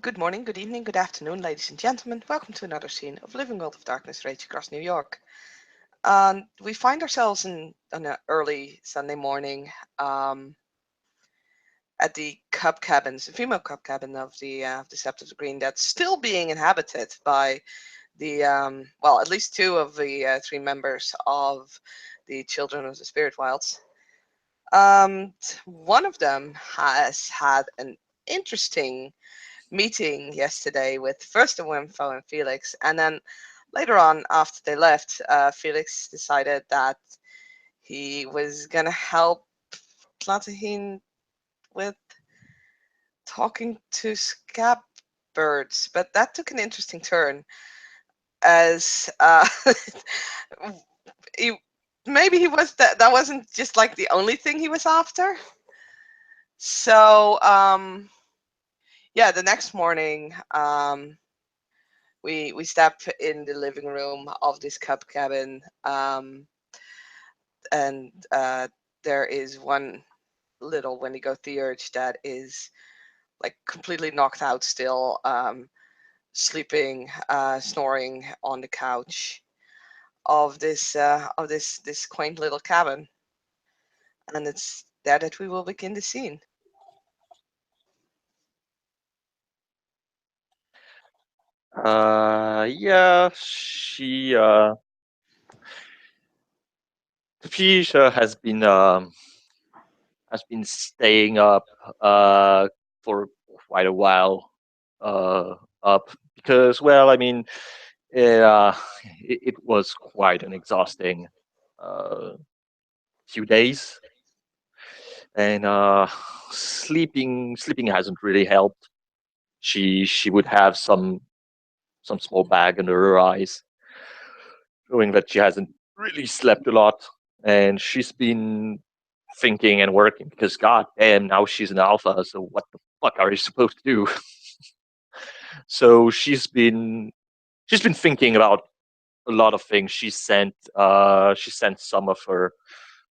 Good morning, good evening, good afternoon, ladies and gentlemen. Welcome to another scene of Living World of Darkness Rage across New York. We find ourselves on an early Sunday morning at the cub cabins, the female cub cabin of the Sept of the Green, that's still being inhabited by the well, at least two of the three members of the Children of the Spirit Wilds. One of them has had an interesting meeting yesterday with first the Wimfo and Felix, and then later on, after they left, Felix decided that he was gonna help Platahine with talking to scab birds, but that took an interesting turn as he, maybe he was that wasn't just like the only thing he was after. So yeah, the next morning we step in the living room of this cub cabin, and there is one little Wendigo Theurge that is like completely knocked out still, sleeping, snoring on the couch of this quaint little cabin, and it's there that we will begin the scene. Yeah, Fisha has been staying up for quite a while up because, well, I mean, it was quite an exhausting few days, and sleeping hasn't really helped. She would have some small bag under her eyes, showing that she hasn't really slept a lot, and she's been thinking and working because god damn, now she's an alpha, so what the fuck are you supposed to do? So she's been thinking about a lot of things. She sent some of her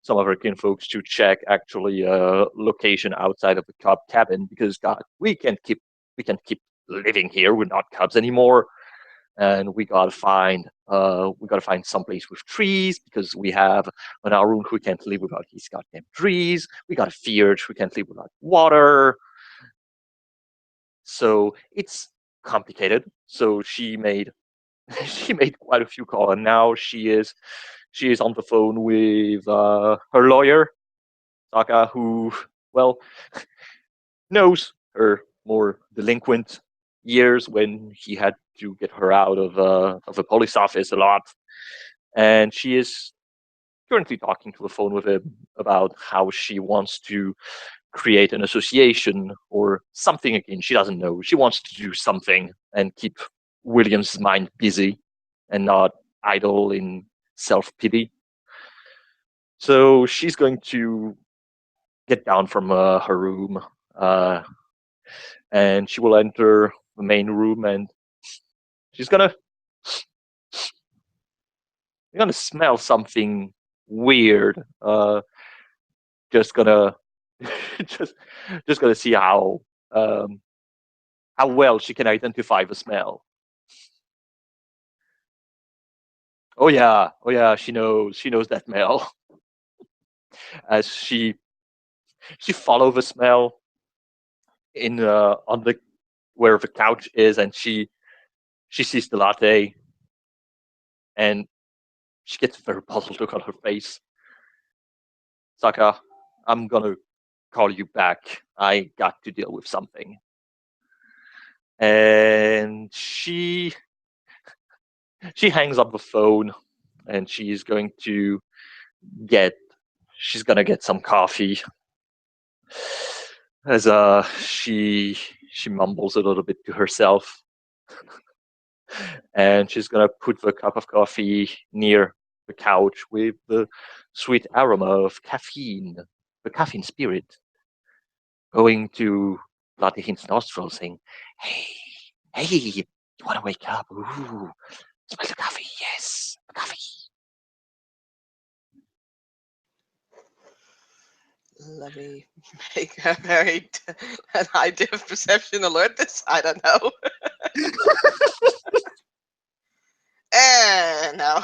kinfolks to check actually a location outside of the cub cabin because god, we can't keep living here. We're not cubs anymore, and we gotta find someplace with trees because we have on our own, we can't live without these goddamn trees. We got a fjord, we can't live without water. So it's complicated. So she made she made quite a few calls, and now she is on the phone with her lawyer, Saka, who, well, knows her more delinquent years when he had to get her out of the police office a lot, and she is currently talking to the phone with him about how she wants to create an association or something. Again, she doesn't know. She wants to do something and keep William's mind busy and not idle in self pity. So she's going to get down from her room, uh, and she will enter the main room, and she's gonna smell something weird. Just gonna just just gonna see um, how well she can identify the smell. Oh yeah, she knows that smell. As she follow the smell in on the where the couch is, and she sees the latte, and she gets a very puzzled look on her face. Saka, I'm gonna call you back. I got to deal with something. And she hangs up the phone, and get she's gonna get some coffee. As she mumbles a little bit to herself, and she's gonna put the cup of coffee near the couch with the sweet aroma of caffeine, the caffeine spirit, going to Latihin's nostrils, saying, "Hey, hey, you want to wake up? Ooh, smell the coffee? Yes, the coffee." Let me make a very an high diff perception alert. This I don't know. No.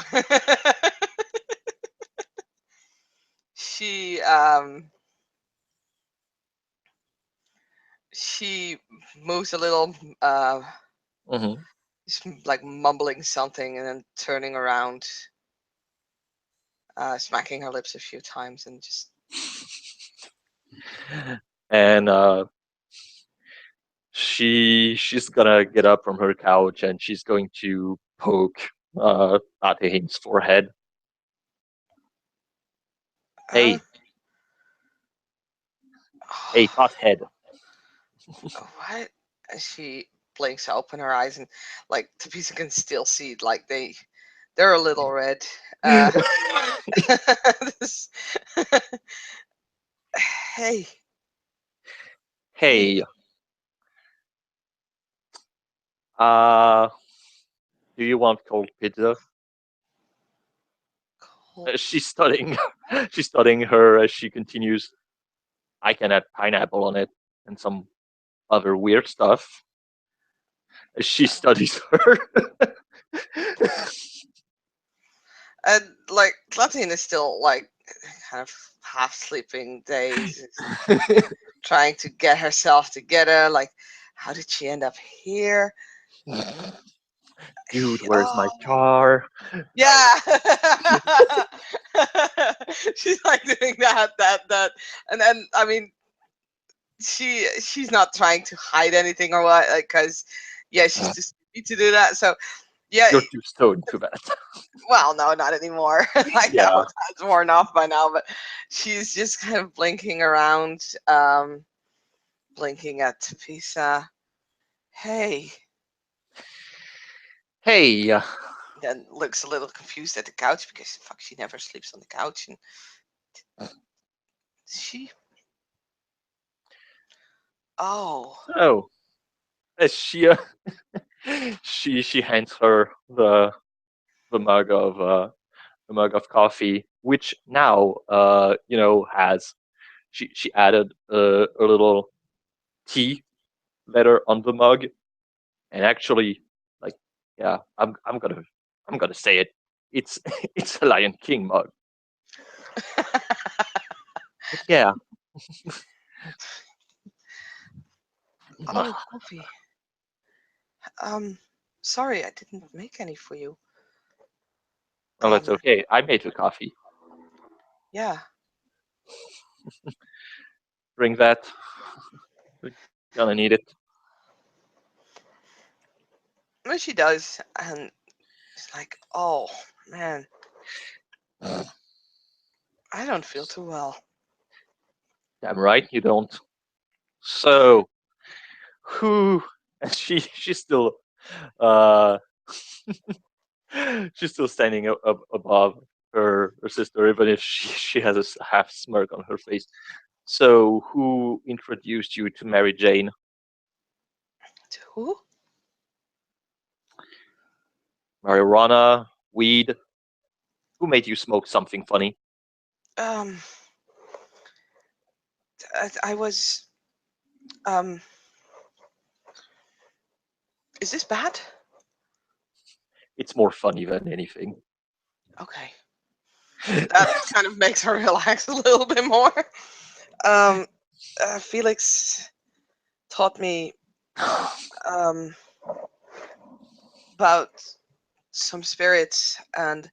she she moves a little, uh Hmm. like mumbling something and then turning around, smacking her lips a few times and just And she's gonna get up from her couch and she's going to poke at his forehead. uh Hey, hey, fat head. what? And she blinks open her eyes and like Tapisa can still see like they're a little red. Uh this, hey, hey, Hey, uh, do you want cold pizza? cold. She's studying. She's studying her as she continues. I can add pineapple on it and some other weird stuff. As she studies her. And like Latin is still like kind of half sleeping days, trying to get herself together. Like, how did she end up here? Dude, where's my Oh, car? yeah. She's like doing that, and then I mean, she's not trying to hide anything or what, because yeah, she's too stupid to do that. So yeah, You're too stoned to that. well, no, not anymore. Like that Yeah. was worn off by now, but she's just kind of blinking around, blinking at Tafisa. Hey, Hey, then looks a little confused at the couch because fuck, she never sleeps on the couch. And she, oh, oh, as she she hands her the mug of coffee, which now has she added a little T letter on the mug, and actually, like, yeah, I'm gonna say it. It's it's a Lion King mug. But yeah, oh, coffee. Um, sorry, I didn't make any for you. well, that's Um, okay. I made the coffee. yeah. Drink that. We're gonna need it. Well, she does, and it's like, oh man, I don't feel too well. Damn right you don't. So who? And she's still uh she's still standing up above her sister, even if she has a half smirk on her face. So who introduced you to Mary Jane? To who? Marijuana, weed? Who made you smoke something funny? Um, I was. Um, is this bad? It's more funny than anything. Okay, that kind of makes her relax a little bit more. Um, Felix taught me um about some spirits, and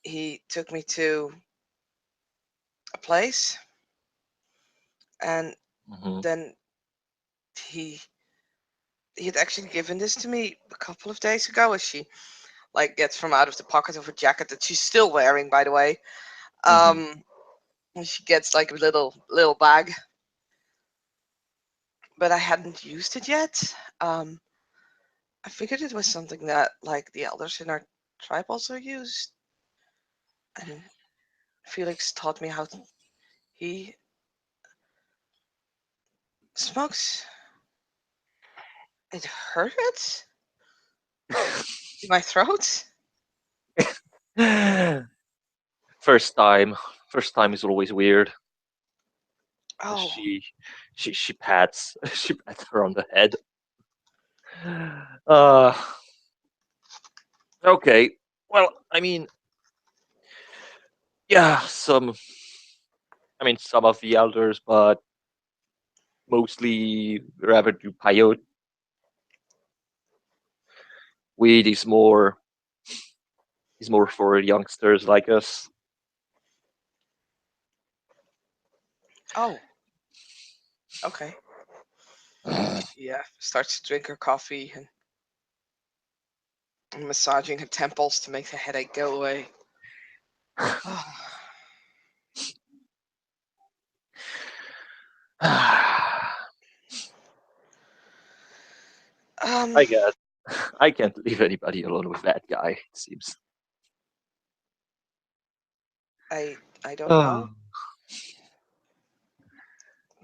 he took me to a place, and Hmm. then he he had actually given this to me a couple of days ago, as she like gets from out of the pocket of her jacket that she's still wearing, by the way. Hmm. Um, and she gets like a little bag, but I hadn't used it yet. I figured it was something that like the elders in our tribe also used, and Felix taught me how he smokes. It hurt in my throat. first time, first time is always weird. Oh, She pats she pats her on the head. Uh, okay. Well, I mean, yeah, some of the elders, but mostly rather do peyote. Weed is more for youngsters like us. oh, okay. Yeah, starts to drink her coffee and massaging her temples to make the headache go away. I um, guess I can't leave anybody alone with that guy. It seems. I I don't know. Oh.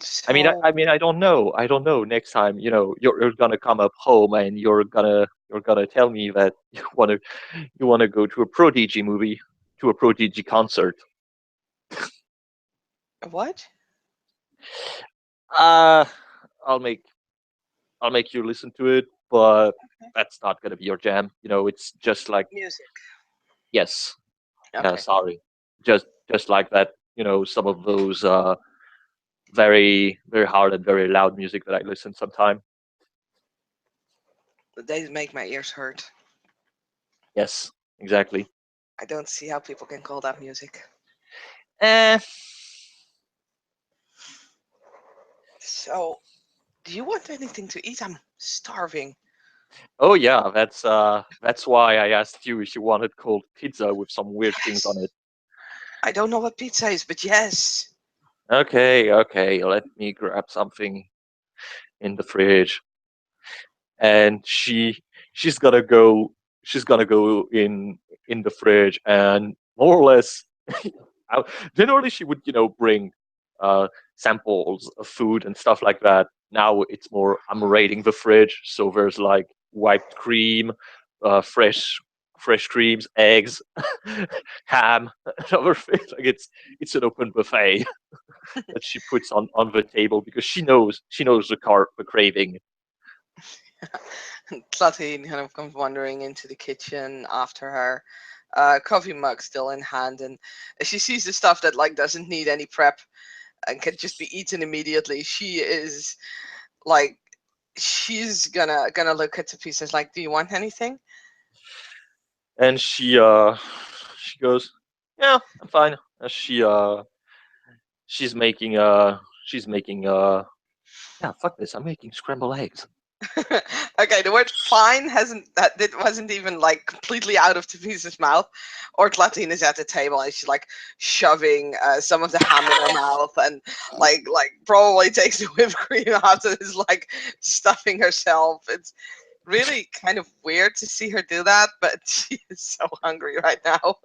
So I don't know. I don't know. Next time, you're gonna come up home and you're gonna tell me that you wanna go to a Prodigy movie, to a Prodigy concert. what? Uh, I'll make I'll make you listen to it, but that's not gonna be your jam. It's just like Music. yes, yeah, Okay. sorry, just like that. Some of those very very hard and very loud music that I listen sometime. They make my ears hurt. Yes, exactly. I don't see how people can call that music. Eh. So, do you want anything to eat? I'm starving. Oh yeah, that's why I asked you if you wanted cold pizza with some weird things on Yes. it. I don't know what pizza is, but yes. Okay, okay, let me grab something in the fridge. And she's gonna go in the fridge and more or less generally she would bring uh samples of food and stuff like that. Now it's more I'm raiding the fridge, so there's like wiped cream, fresh creams, eggs, ham, and other things. Like it's an open buffet that she puts on the table because she knows the craving. Clatine kind of comes wandering into the kitchen after her, coffee mug still in hand, and she sees the stuff that like doesn't need any prep and can just be eaten immediately. Like, she's gonna look at the pieces like, "Do you want anything?" And she goes, "Yeah, I'm fine." She's making yeah, fuck this. I'm making scrambled eggs. Okay, the word "fine" hasn't that it wasn't even like completely out of Teresa's mouth, or Clatine is at the table and she's like shoving some of the ham in her mouth and like probably takes the whipped cream out and is like stuffing herself. It's really kind of weird to see her do that, but she is so hungry right now.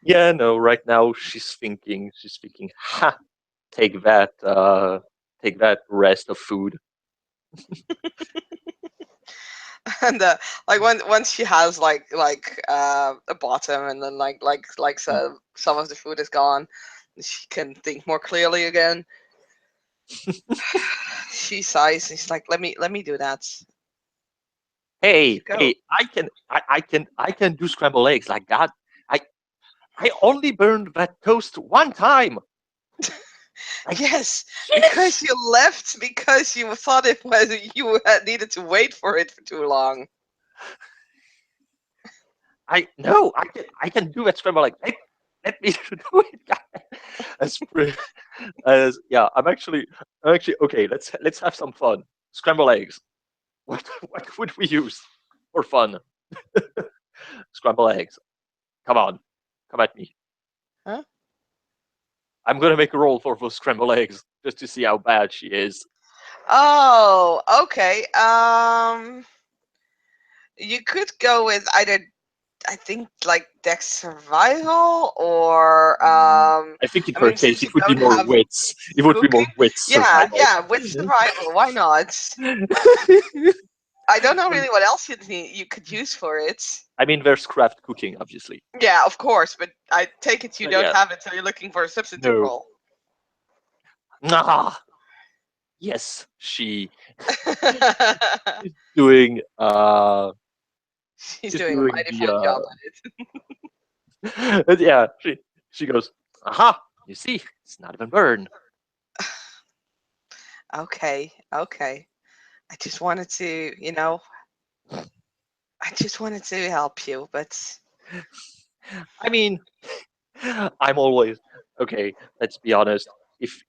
Yeah, no, right now she's thinking, ha, take that rest of food. And like once she has a bottom and then so some of the food is gone, she can think more clearly again. She sighs. She's like, let me do that. You Hey, go. hey, I can do scrambled eggs like that. I I only burned that toast one time. Like, Yes, because yes. you left because you thought it was you had needed to wait for it for too long. I no, I can do that scrambled egg. Let me do it, guys. As as yeah, I'm actually okay. Let's have some fun. Scrambled eggs. What would we use for fun? Scrambled eggs. Come on, come at me. Huh? I'm gonna make a roll for those scrambled eggs just to see how bad she is. Oh, okay. You could go with either, I think, like Dex survival or I think in I her mean, case, since you it would be don't more have wits. It would be cooking, more wits yeah, survival. yeah, with survival, why not? I don't know really what else you could use for it. I mean, there's craft cooking, obviously. Yeah, of course, but I take it you But don't yeah, have it, so you're looking for a substitute no. role. Ah, yes, she's doing She's she's doing a doing mighty the fine job at it. yeah, she goes, aha, you see, it's not even burned. Okay, okay. I just wanted to, I just wanted to help you, but I mean, I'm always okay. Let's be honest.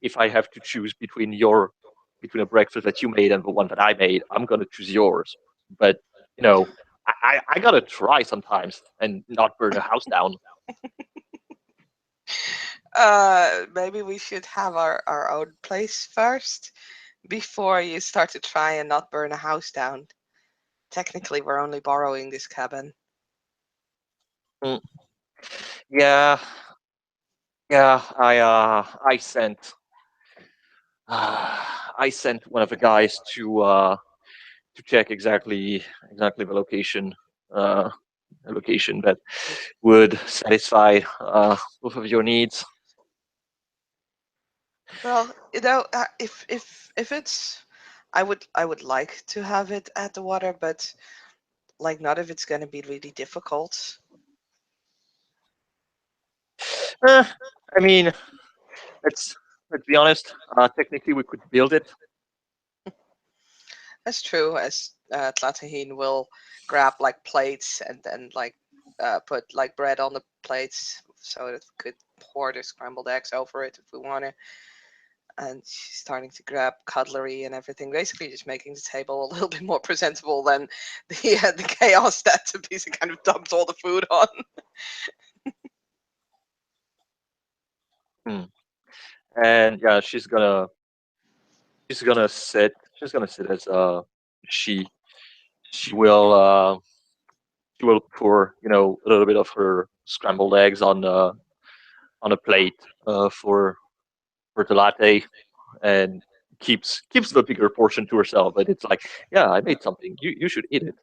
If I have to choose between a breakfast that you made and the one that I made, I'm gonna choose yours. But you know, I gotta try sometimes and not burn a house down. maybe we should have our own place first before you start to try and not burn a house down. Technically, we're only borrowing this cabin. Mm, yeah, yeah. I sent one of the guys to check exactly uh, the location that would satisfy both of your needs. Well, if it's, I would like to have it at the water, but like not if it's gonna be really difficult. Uh, I mean, let's let's be honest. Technically, we could build it. That's true, as Tlatahin will grab like plates and then like put like bread on the plates so that we could pour the scrambled eggs over it if we want to. And she's starting to grab cutlery and everything, basically just making the table a little bit more presentable than the chaos that Tabisa kind of dumped all the food on. Hmm. And yeah, she's gonna sit as she she will uh she will pour a little bit of her scrambled eggs on a plate for the latte, and keeps the bigger portion to herself. But it's like, yeah, I made something. You should eat it.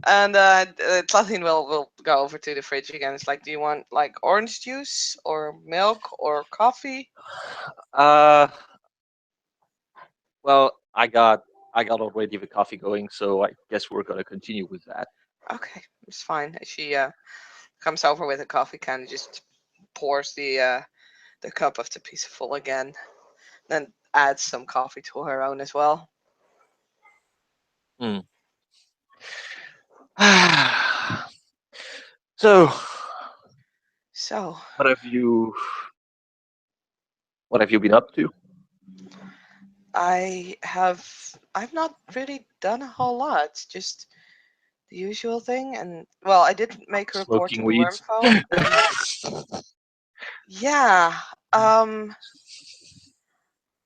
And Tlathin will go over to the fridge again. It's like, do you want like orange juice or milk or coffee? Uh, well, I got already the coffee going, so I guess we're gonna continue with that. Okay, it's fine. She comes over with a coffee can and just pours the cup of Tapisa full again, then adds some coffee to her own as well. Hmm. So, So what have you what have you been up to? I've not really done a whole lot, just the usual thing. And well, I did make a report to Smoking the weeds. Wormfo, and yeah, um,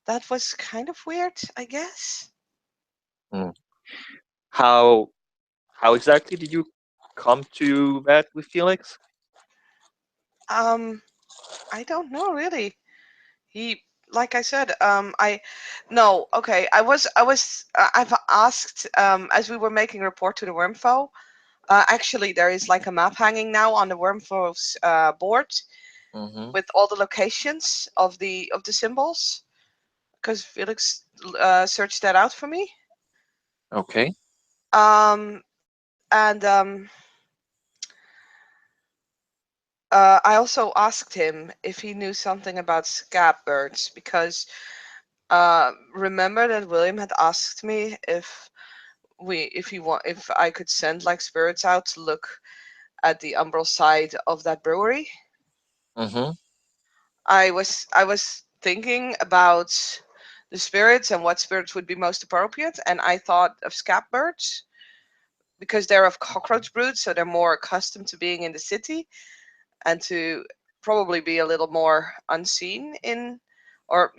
that was kind of weird, I guess. Hmm. How how exactly did you come to that with Felix? Um, I don't know really. He, like I said, I, no, okay. I've asked, as we were making a report to the Wormfo. Actually, there is like a map hanging now on the Wormfo's board Mm-hmm. with all the locations of the symbols. Because Felix searched that out for me. Okay. Um, and I also asked him if he knew something about scab birds because remember that William had asked me if I could send like spirits out to look at the umbral side of that brewery. Mm-hmm. I was thinking about the spirits and what spirits would be most appropriate, and I thought of scab birds because they're of cockroach brood, so they're more accustomed to being in the city and to probably be a little more unseen in, or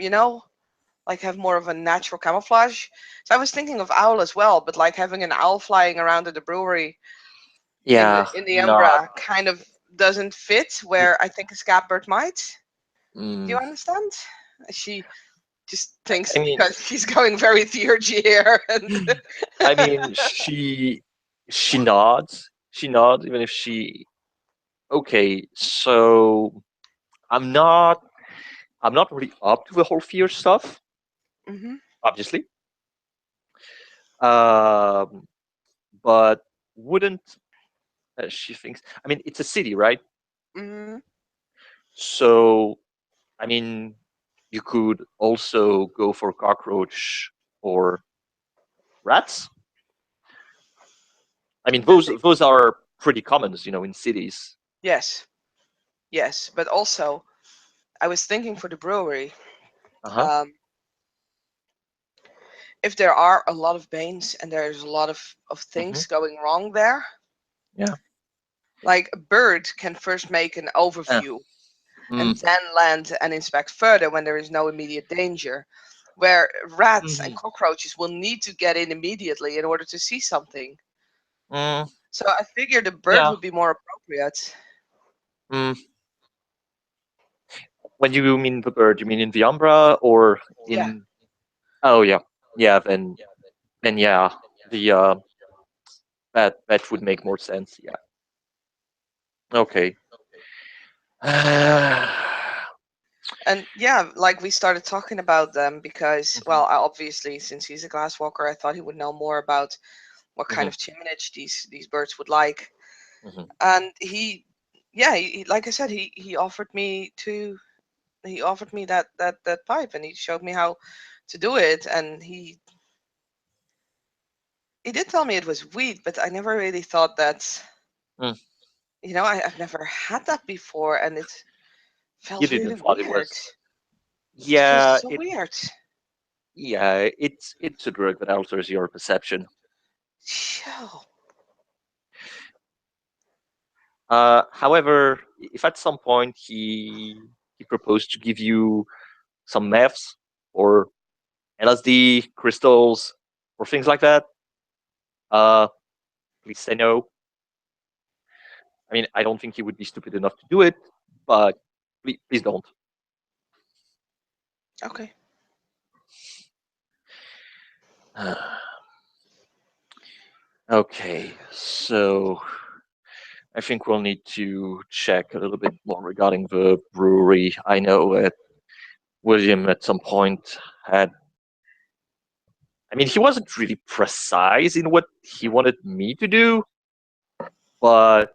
like have more of a natural camouflage. So I was thinking of owl as well, but like having an owl flying around at the brewery Yeah. in the Not. Umbra kind of doesn't fit where I think a scatbird might. Do Mm, you understand? She just I, thinks I mean, because she's going very theurgy here, and I mean, she nods. She nods, even if she. Okay, so I'm not I'm not really up to the whole fear stuff, Mm-hmm. obviously. Um, but wouldn't she thinks? I mean, it's a city, right? Mm-hmm. So I mean, you could also go for cockroach or rats. I mean, The those are pretty common, in cities. Yes, yes, but also I was thinking for the brewery, Uh huh. um, if there are a lot of banes and there's a lot of Hmm. things going wrong there, Yeah. like a bird can first make an Uh, overview mm, and then land and inspect further when there is no immediate danger, where rats and hmm. cockroaches will need to get in immediately in order to see something. Mm, So I figured a bird yeah. would be more appropriate. Mm. When you mean the bird, you mean in the umbra or Yeah. in? Oh yeah, yeah. Then yeah, the that would make more sense. Yeah. Okay. And yeah, like we started talking about them because, Mhm, well, obviously, since he's a glass walker, I thought he would know more about what kind mhm, of chiminage these birds would like. mhm. And yeah, like I said, he offered me that pipe, and he showed me how to do it, and he did tell me it was weed, but I never really thought that. Mm. I've never had that before, and it You felt didn't really thought it weird. was. It feels Yeah, so weird. it's a drug that alters your perception. Yo. However, if at some point he proposed to give you some meths or LSD crystals or things like that, uh, please say no. I mean, I don't think he would be stupid enough to do it, but please don't. Okay. Okay, so I think we'll need to check a little bit more regarding the brewery. I know that William at some point had. I mean, he wasn't really precise in what he wanted me to do, but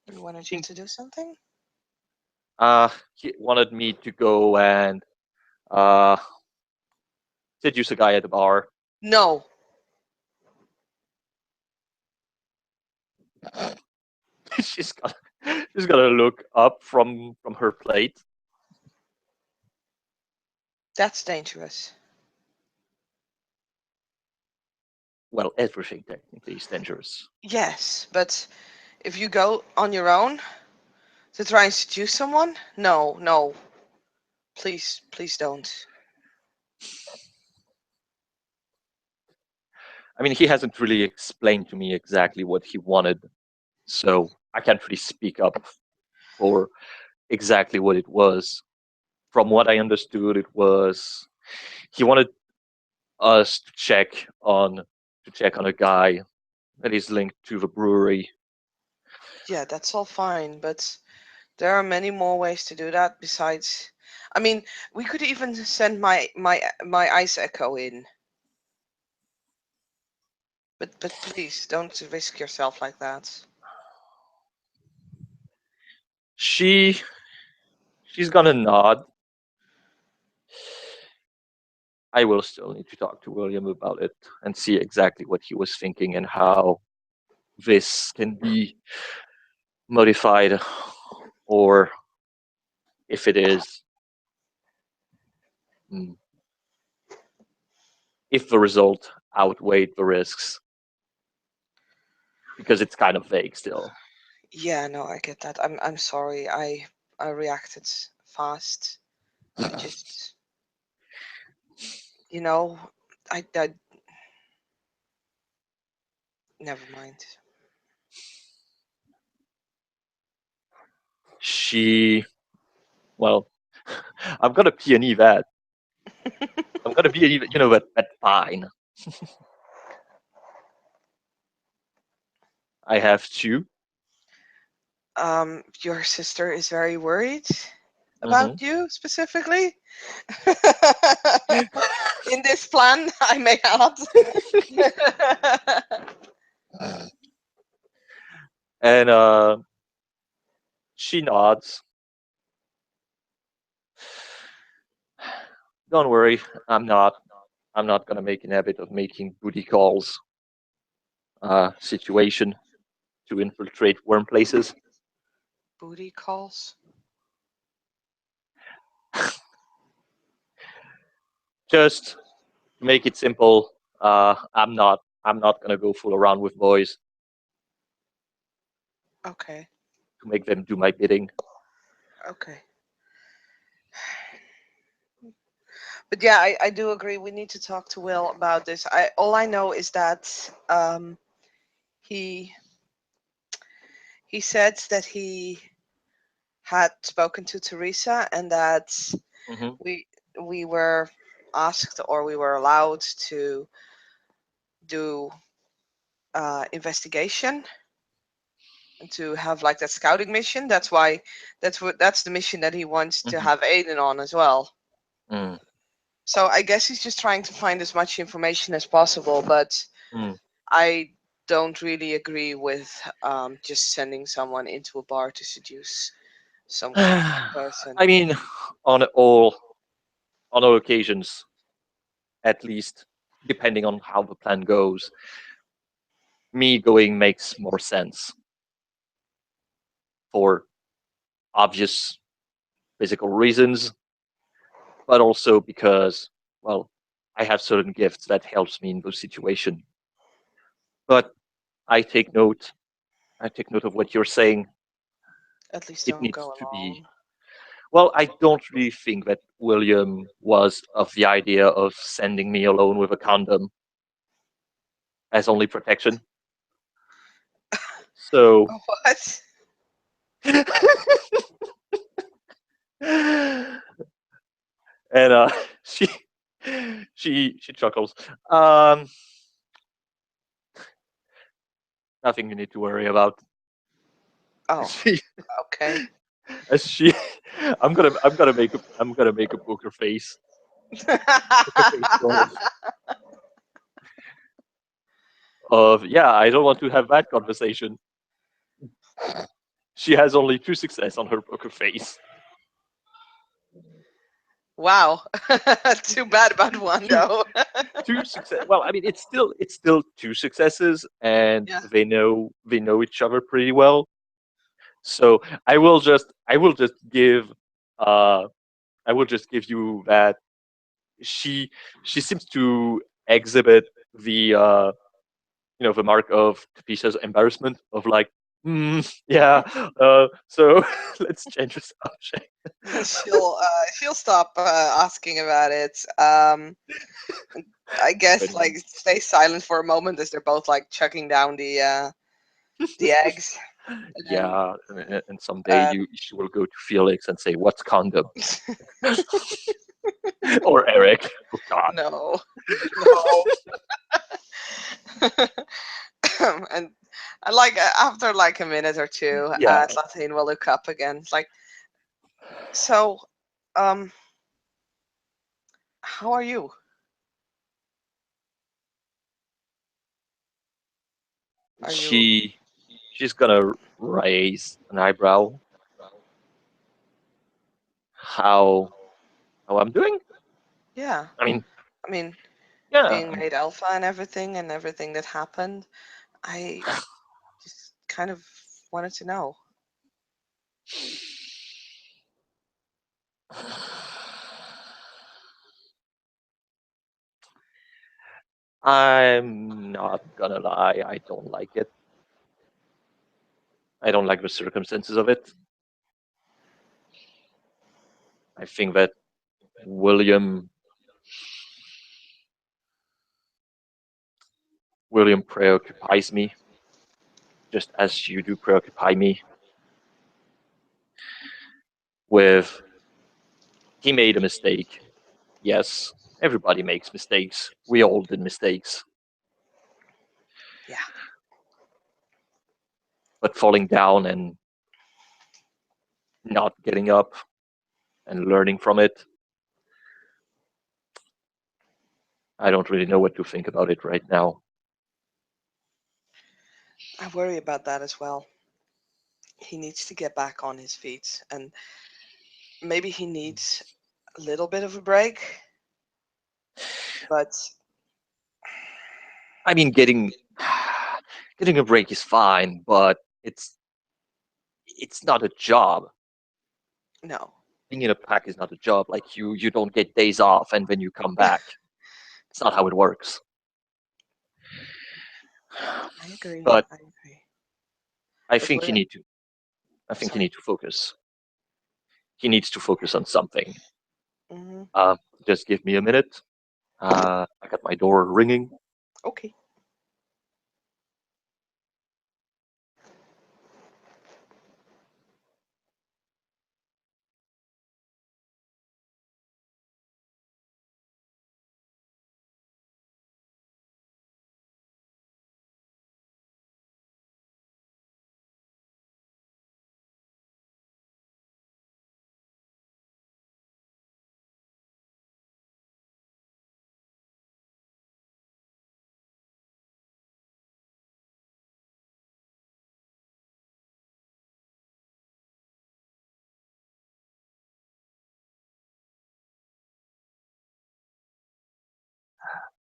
He I wanted you think to do something? he wanted me to go and uh, seduce a guy at the bar. No, she's got she's gonna look up from her plate. that's dangerous. Well, everything technically is dangerous. Yes, but if you go on your own to try and seduce someone, no, no, please, please don't. I mean, he hasn't really explained to me exactly what he wanted, so I can't really speak up for exactly what it was. From what I understood, it was he wanted us to check on a guy that is linked to the brewery. Yeah, that's all fine, but there are many more ways to do that besides. I mean, we could even send my ice echo in, but please don't risk yourself like that. She she's gonna nod. I will still need to talk to William about it and see exactly what he was thinking and how this can be modified, or if it is, mm, if the result outweighed the risks, because it's kind of vague still. Yeah, no, I get that. I'm sorry. I reacted fast. I just, you know, I never mind. She, well, I'm gonna peony that. I'm gonna be, that fine. I have to. Your sister is very worried about Mm-hmm. you specifically. In this plan, I may add. And she nods. Don't worry, I'm not. I'm not gonna make an habit of making booty calls. Situation to infiltrate warm places. Booty calls. Just to make it simple. I'm not. I'm not gonna go fool around with boys Okay. to make them do my bidding. Okay. But yeah, I do agree. We need to talk to Will about this. All I know is that he he said that he had spoken to Teresa and that Mm-hmm. we we were asked or we were allowed to do investigation and to have like that scouting mission. That's why that's the mission that he wants to Mm-hmm. have Aiden on as well. Mm. So I guess he's just trying to find as much information as possible, but Mm. I don't really agree with just sending someone into a bar to seduce some person. I mean, on all on all occasions, at least, depending on how the plan goes, me going makes more sense for obvious physical reasons, but also because, well, I have certain gifts that helps me in those situations. But I take note. I take note of what you're saying. At least It don't needs go to be. alone. Well, I don't really think that William was of the idea of sending me alone with a condom as only protection. So, What? and she she chuckles. Nothing you need to worry about. Oh, She, okay. as she, I'm gonna make a poker face of yeah. I don't want to have that conversation. She has only two success on her poker face. Wow. Too bad about one Two though. two success. Well, I mean, it's still two successes, and Yeah. they know each other pretty well. So I will just give uh I will just give you that she she seems to exhibit the the mark of Capisha's embarrassment of like yeah so let's change the subject. She'll stop asking about it. I guess Anyway, like stay silent for a moment as they're both like chugging down the eggs, and yeah, and someday you she will go to Felix and say what's condom or Eric. Oh God. no, no. And like after like a minute or two, Yeah, Latine will look up again. It's like, so, um, how are you? Are you? she's gonna raise an eyebrow. How how I'm doing? Yeah. I mean, I mean, yeah. being made alpha and everything that happened. I just kind of wanted to know. I'm not gonna lie, I don't like it. I don't like the circumstances of it. I think that William William preoccupies me just as you do preoccupy me with he made a mistake. Yes, everybody makes mistakes. We all did mistakes. Yeah. But falling down and not getting up, and learning from it. I don't really know what to think about it right now. I worry about that as well. He needs to get back on his feet, and maybe he needs a little bit of a break, but I mean, getting a break is fine, but it's not a job. no. Being in a pack is not a job. Like you don't get days off and then you come back. It's not how it works. I agree. But I agree. I But think you William, need to. I think you sorry. need to focus. He needs to focus on something. Hmm. Uh, just give me a minute. I got my door ringing. Okay.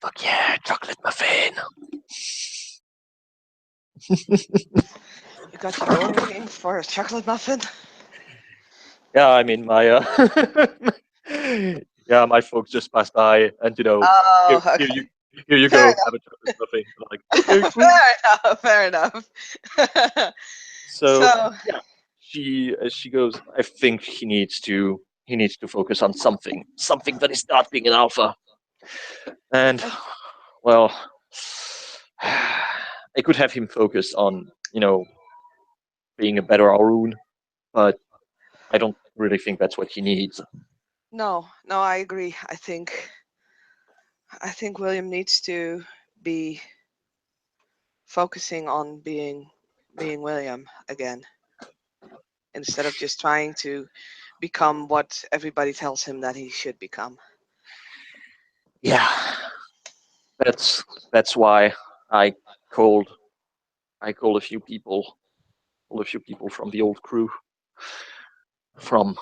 Fuck yeah, chocolate muffin. You got your door ringing for a chocolate muffin? Yeah, I mean yeah, my folks just passed by, and here, Oh, here okay. you here you Fair go, have enough. a chocolate muffin. I'm like, okay, cool. Fair enough. Fair enough. So So, yeah, she goes. I think he needs to focus on something that is not being an alpha. And I, well, I could have him focus on being a better Arun, but I don't really think that's what he needs. no, no, I agree. I think William needs to be focusing on being William again instead of just trying to become what everybody tells him that he should become. Yeah, that's why I called I called a few people from the old crew from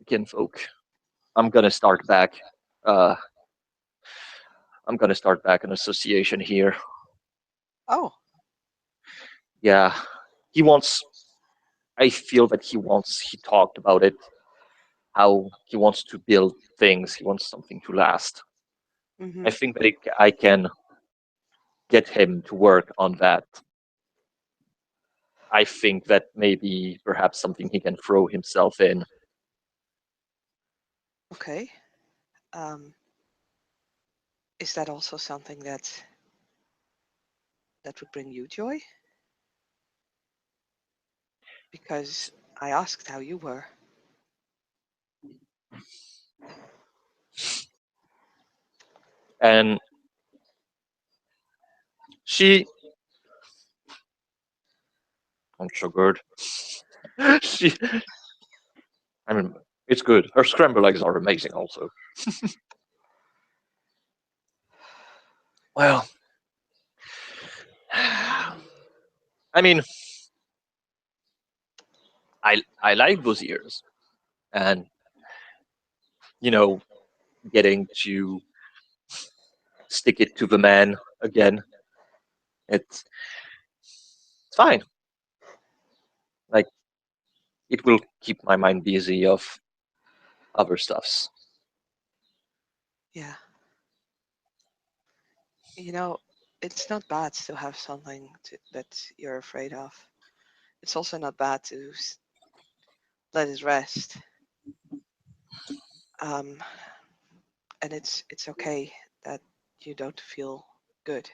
Kinfolk. I'm gonna start back. Uh, I'm gonna start back an association here. Oh, Yeah, he wants. I feel that he wants. He talked about it. How he wants to build things. He wants something to last. mm-hmm. I think that I can get him to work on that. I think that maybe perhaps something he can throw himself in. Okay. Um, is that also something that would bring you joy? Because I asked how you were. And she, I'm so good. she, I mean, it's good. Her scrambled eggs are amazing, also. Well, I mean, I like those ears, and you know, getting to stick it to the man again. It's fine. Like it will keep my mind busy of other stuffs. Yeah. You know, it's not bad to have something that you're afraid of. It's also not bad to let it rest. Um, and it's okay that you don't feel good.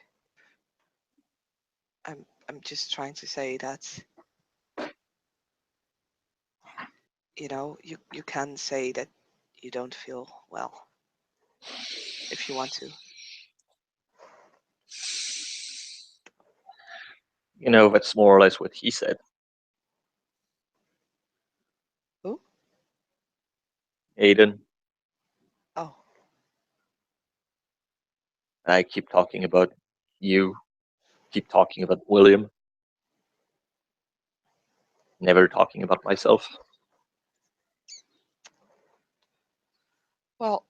I'm just trying to say that you can say that you don't feel well if you want to. That's more or less what he said. Oh, Aiden, Oh, I keep talking about you, keep talking about William, never talking about myself. well,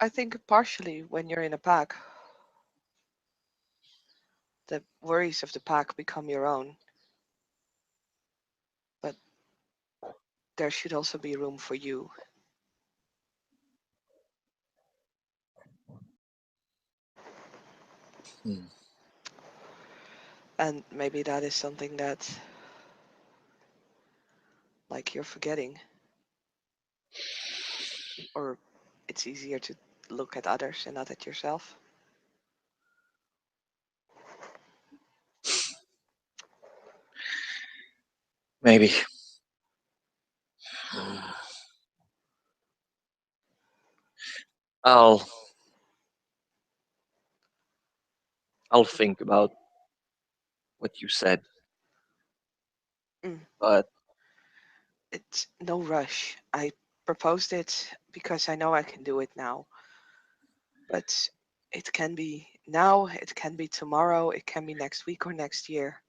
I think partially when you're in a pack, the worries of the pack become your own, but there should also be room for you. Hmm. And maybe that is something that, like, you're forgetting, or it's easier to look at others and not at yourself. Maybe. I'll I'll think about what you said, Mm. but It's no rush. I proposed it because I know I can do it now, but it can be now, it can be tomorrow, it can be next week or next year.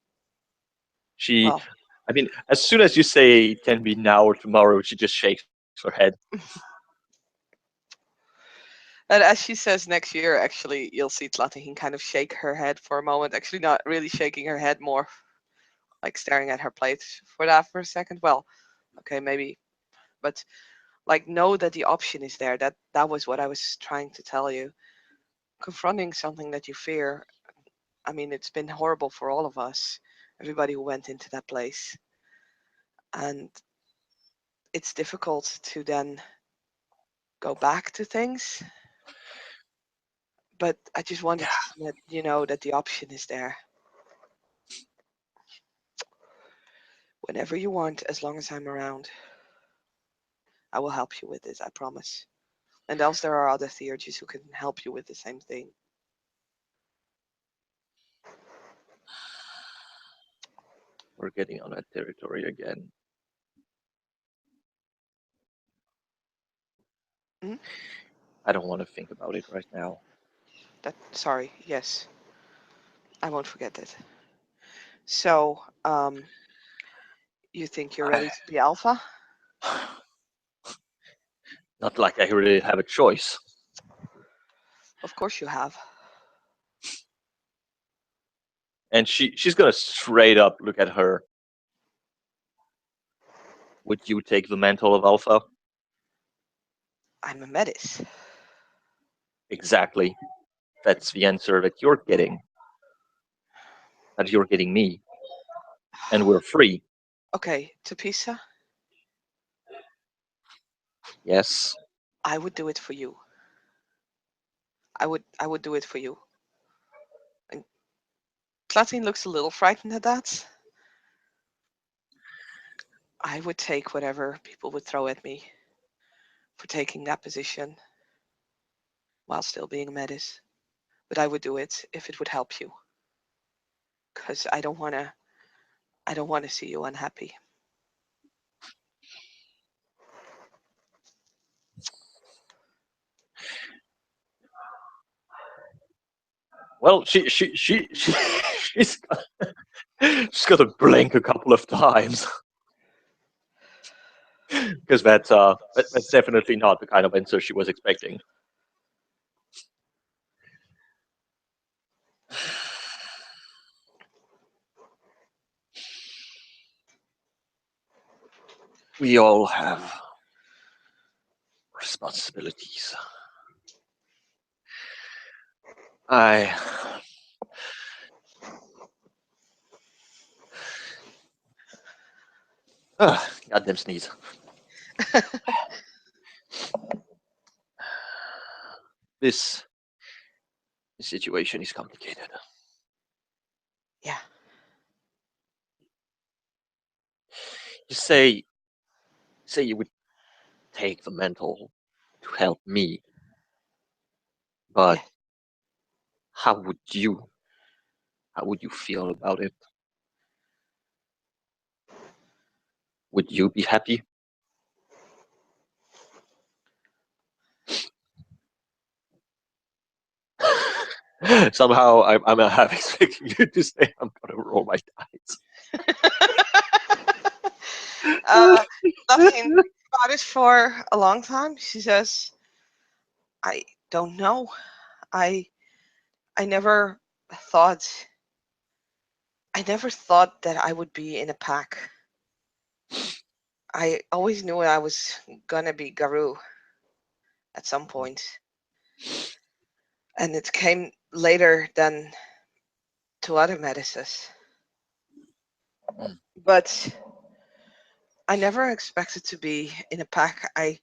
she, Well, I mean, as soon as you say it can be now or tomorrow, she just shakes her head. and as she says next year, actually, you'll see Tlatihin kind of shake her head for a moment. Actually, not really shaking her head, more like staring at her plate for that for a second. Well, okay, maybe, but like know that the option is there. That was what I was trying to tell you. Confronting something that you fear. I mean, it's been horrible for all of us, everybody who went into that place, and it's difficult to then go back to things. But I just Yeah, wanted to let you know that the option is there whenever you want, as long as I'm around. I will help you with this, I promise. And else there are other theurges who can help you with the same thing. we're getting on that territory again. Mhm. I don't want to think about it right now. That sorry, yes, I won't forget it. So, you think you're I, ready to be alpha? not like I really have a choice. Of course you have. And she's gonna straight up look at her. Would you take the mantle of Alpha? I'm a Metis. Exactly. That's the answer that you're getting. That you're getting me, and we're free. Okay, to Pisa, Yes. I would do it for you. I would do it for you. And Platin looks a little frightened at that. I would take whatever people would throw at me for taking that position while still being a Metis. But I would do it if it would help you. Because I don't wanna see you unhappy. Well, she's she's got to blink a couple of times because that's definitely not the kind of answer she was expecting. We all have responsibilities. I goddamn sneeze. This situation is complicated. Yeah, You say you would take the mental to help me, but yeah. how would you how would you feel about it? Would you be happy? Somehow I'm half expecting you to say I'm gonna roll my uh, dice. Nothing about it for a long time. She says, "I don't know. I I never thought I never thought that I would be in a pack. I always knew I was gonna be Garou at some point, and it came later than to other medicines. But I never expected to be in a pack. I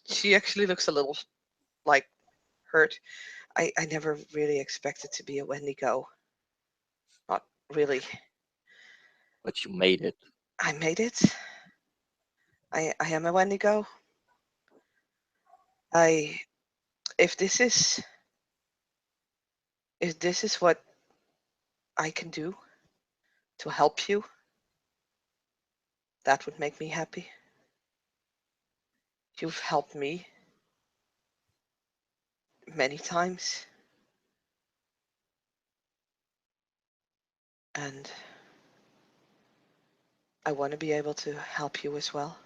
She actually looks a little like hurt. I never really expected to be a Wendigo. Not really. But you made it. I made it. I am a Wendigo. I if this is if this is what I can do to help you, that would make me happy. You've helped me many times, and I want to be able to help you as well.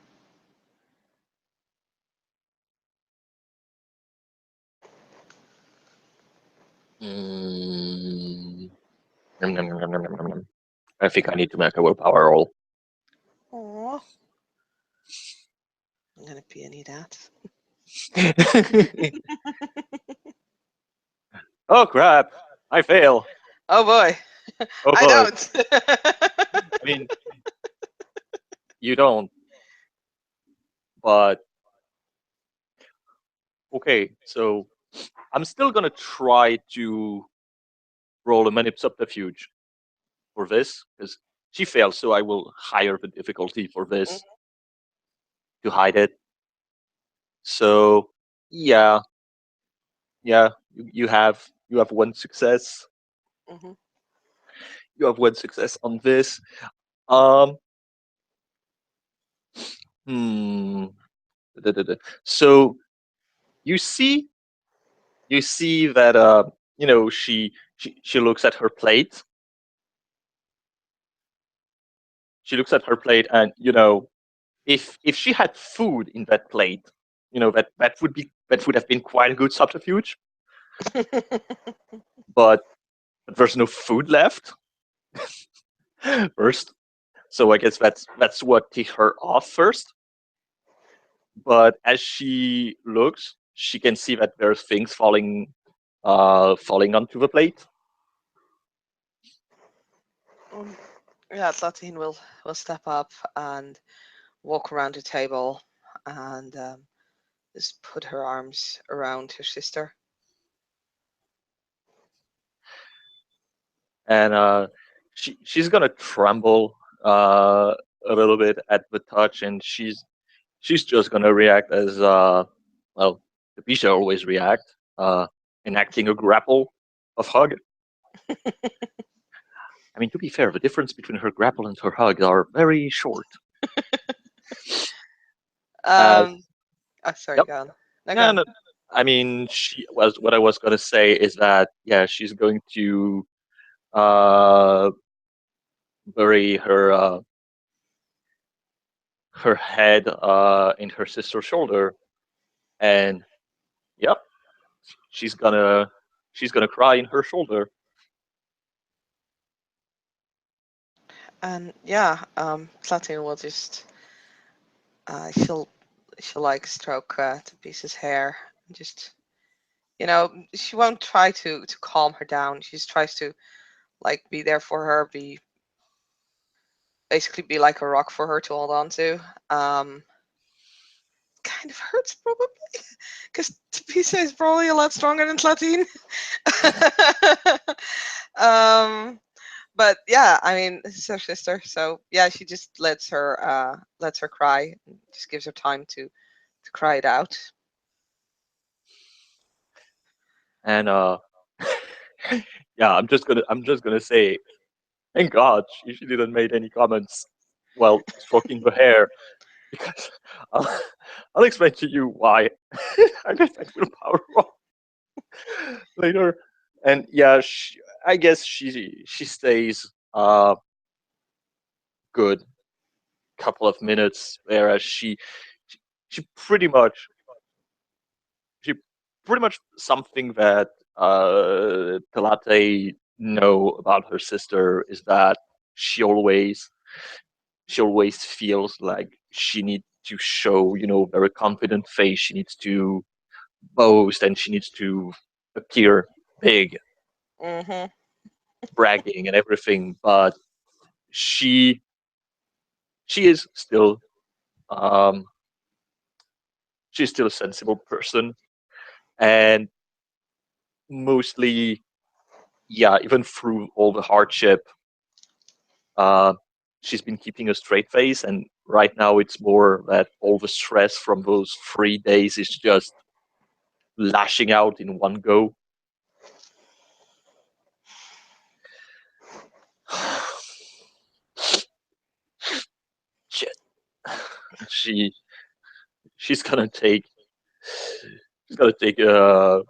Mm. Nom, nom, nom, nom, nom, nom, nom. I think I need to make a willpower roll. Oh, I'm gonna peony that. Oh crap! I fail. Oh boy, Oh I boy. don't. I mean, you don't, but okay. So I'm still gonna try to roll a manip subterfuge for this because she failed, so I will higher the difficulty for this to hide it. So yeah, yeah, you have one success. Mhm. You have one success on this. Um, hmm. Da, da, da. So you see, you see that she looks at her plate. She looks at her plate, and if she had food in that plate, that would have been quite a good subterfuge. But there's no food left first, so I guess that's what ticked her off first. But as she looks, she can see that there's things falling onto the plate. Um, yeah, Latine will step up and walk around the table and just put her arms around her sister. And she's gonna tremble uh, a little bit at the touch, and she's just gonna react as well. The Bisha always react, enacting a grapple of hug. I mean, to be fair, the difference between her grapple and her hug are very short. As Um, oh, sorry, yep, go on. No, go on. and I mean, she was what I was gonna say is that yeah, she's going to uh, bury her head in her sister's shoulder, and yep, she's gonna she's gonna cry in her shoulder. And yeah, Latine will just she'll like stroke the piece's hair and just she won't try to calm her down. She just tries to like be there for her, be basically be like a rock for her to hold on to. Kind of hurts probably because Pisa is probably a lot stronger than Latine. um, but yeah, I mean, this is her sister, so yeah, she just lets her cry, just gives her time to cry it out. And yeah, I'm just gonna say, thank God she didn't make any comments while stroking the hair because I'll, I'll explain to you why. I guess that willpower roll. later. And yeah, I guess she stays good couple of minutes, whereas she pretty much she pretty much something that Pilate know about her sister is that she always she always feels like she needs to show, very confident face. She needs to boast and she needs to appear big, Mhm. bragging and everything. But she she is still um, she's still a sensible person, and mostly, yeah, even through all the hardship, uh, she's been keeping a straight face. And right now, it's more that all the stress from those 3 days is just lashing out in one go. Shit. She she's gonna take she's gonna take a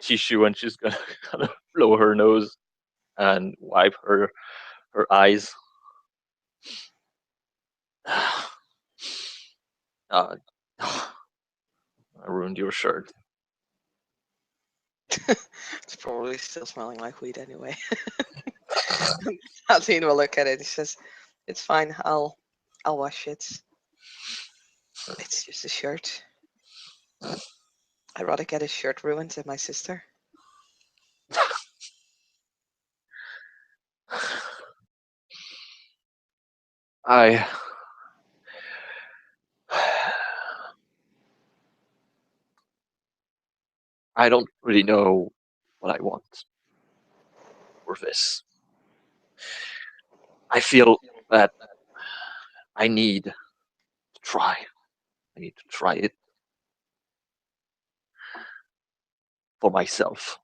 tissue and she's gonna kind of blow her nose and wipe her eyes. uh, I ruined your shirt. It's probably still smelling like weed anyway. Aline will look at it. He says, "It's fine. I'll wash it. It's just a shirt. I'd rather get a shirt ruined than my sister." I I don't really know what I want for this. I feel that I need to try. I need to try it for myself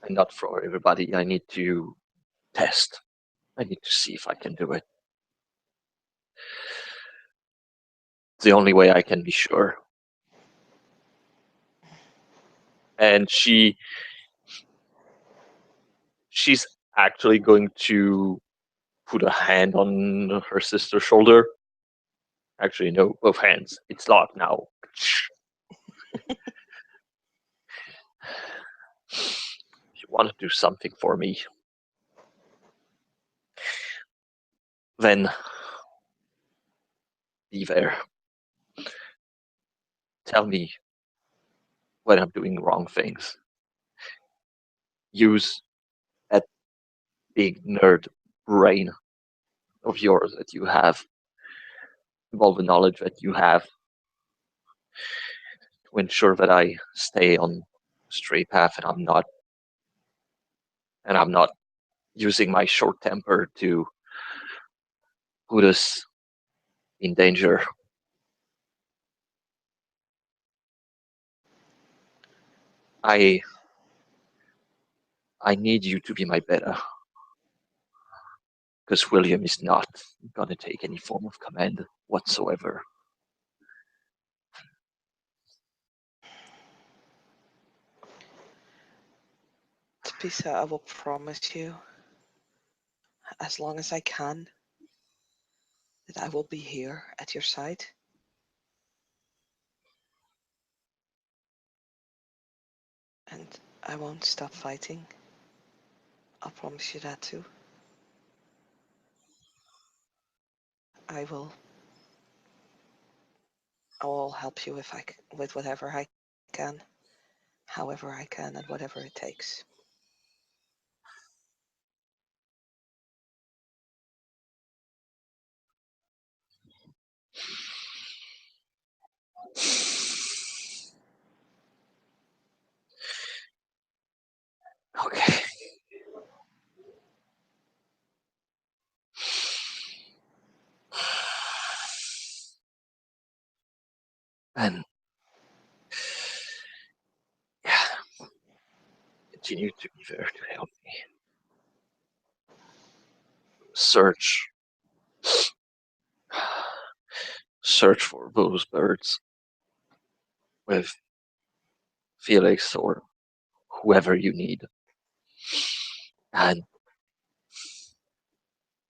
and not for everybody. I need to test. I need to see if I can do it. It's the only way I can be sure. And she's actually going to put a hand on her sister's shoulder. Actually, no, both hands. It's locked now. If you want to do something for me, then be there. Tell me when I'm doing wrong things. Use that big nerd brain of yours that you have, all the knowledge that you have, to ensure that I stay on straight path and I'm not using my short temper to put us in danger. I I need you to be my better, because William is not gonna take any form of command whatsoever. Pisa, I will promise you, as long as I can, that I will be here at your side, and I won't stop fighting. I'll promise you that too. I will. I will help you with whatever I can, however I can, and whatever it takes. Okay. And yeah, continue to be there to help me search search for those birds with Felix or whoever you need, and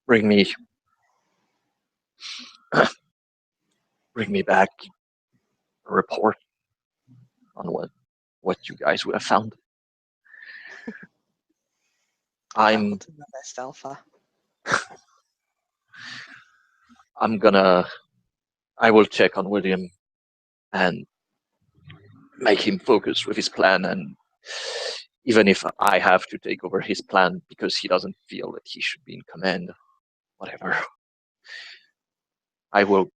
bring me bring me back a report on what you guys would have found. I will I'm do my best, Alpha. I'm gonna I will check on William and make him focus with his plan, and even if I have to take over his plan because he doesn't feel that he should be in command, whatever, I will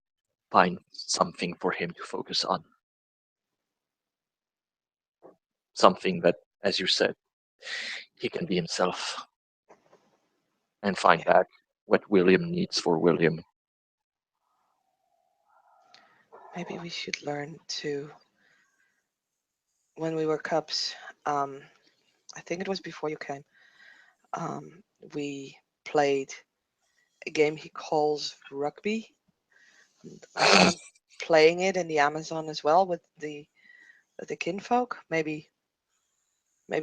find something for him to focus on. Something that, as you said, he can be himself and find Yeah, back what William needs for William. maybe we should learn to. When we were cubs, um, I think it was before you came. We played a game he calls rugby. And I saw him playing it in the Amazon as well with the kinfolk. Maybe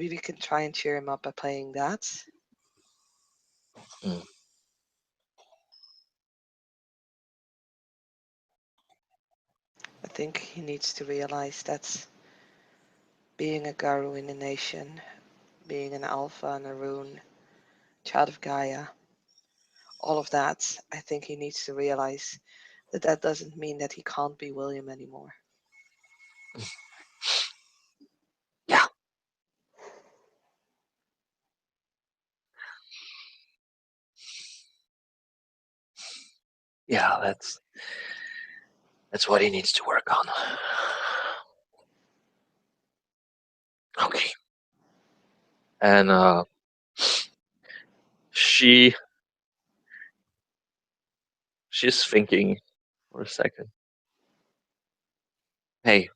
we can try and cheer him up by playing that. Mm, I think he needs to realize that being a Garu in a nation, being an Alpha and a Rune, child of Gaia, all of that, I think he needs to realize that that doesn't mean that he can't be William anymore. yeah, yeah, that's what he needs to work on. Okay, and she she's thinking for a second. Hey,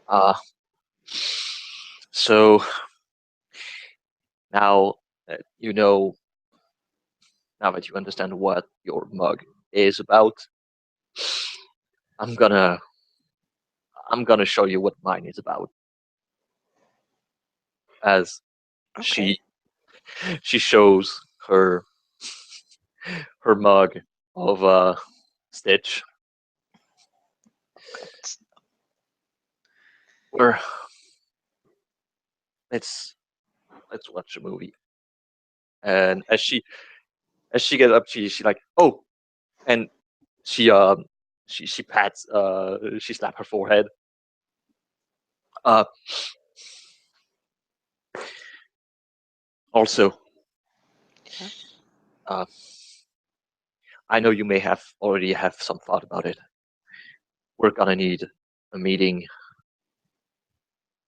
uh, so now that you know, now that you understand what your mug is about, I'm gonna I'm gonna show you what mine is about. As Okay. she she shows her mug of Stitch. Good. Or let's let's watch a movie. And as she gets up, she like, oh, and she pats she slaps her forehead. Uh, Also, Yeah. uh, I know you may have already have some thought about it. We're gonna need a meeting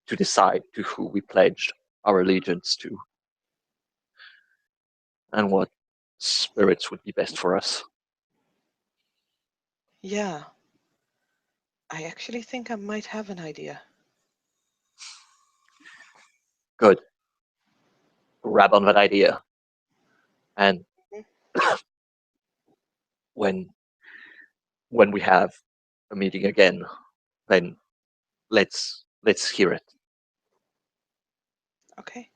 to decide to who we pledged our allegiance to and what spirits would be best for us. Yeah. I actually think I might have an idea. Good. Grab on that idea. And Mhm. when we have a meeting again, then let's hear it. Okay.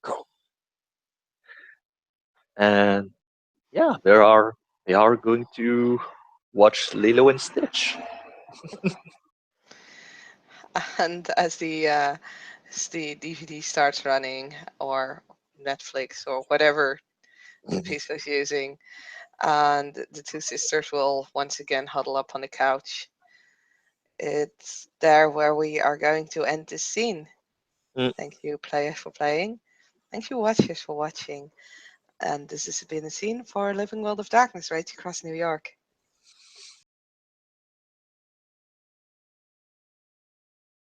Cool. And yeah, they are going to watch Lilo and Stitch. And as the DVD starts running, or Netflix or whatever the Mhm. piece is using, and the two sisters will once again huddle up on the couch. It's there where we are going to end this scene. Mm. Thank you, player, for playing. Thank you, watchers, for watching. And this has been a scene for Living World of Darkness, right across New York.